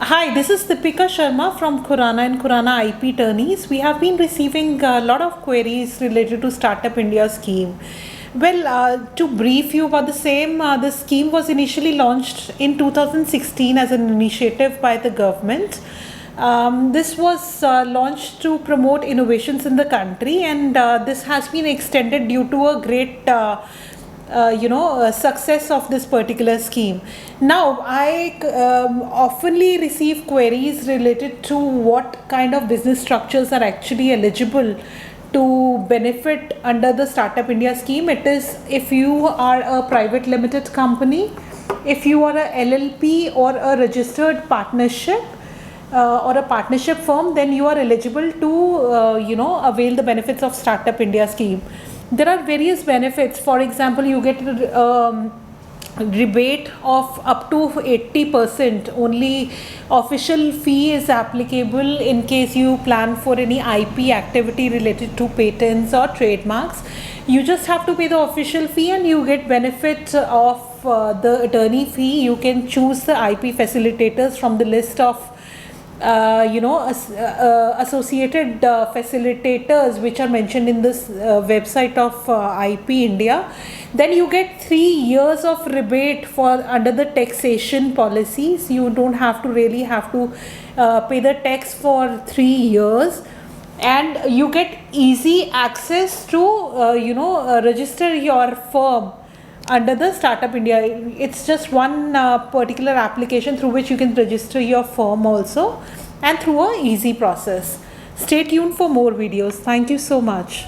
Hi, this is Deepika Sharma from Khurana and Khurana IP Attorneys. We have been receiving a lot of queries related to Startup India scheme. To brief you about the same, the scheme was initially launched in 2016 as an initiative by the government. This was launched to promote innovations in the country, and this has been extended due to a great success of this particular scheme. Now, I oftenly receive queries related to what kind of business structures are actually eligible to benefit under the Startup India scheme. It is if you are a private limited company, if you are a LLP or a registered partnership, or a partnership firm, then you are eligible to avail the benefits of Startup India scheme. There are various benefits. For example, you get rebate of up to 80%. Only official fee is applicable in case you plan for any IP activity related to patents or trademarks. You just have to pay the official fee and you get benefit of the attorney fee. You can choose the IP facilitators from the list of associated facilitators which are mentioned in this website of IP India. Then you get 3 years of rebate for under the taxation policies. You don't have to pay the tax for 3 years, and you get easy access to register your firm under the Startup India. It's just one particular application through which you can register your firm also, and through a easy process. Stay tuned for more videos. Thank you so much.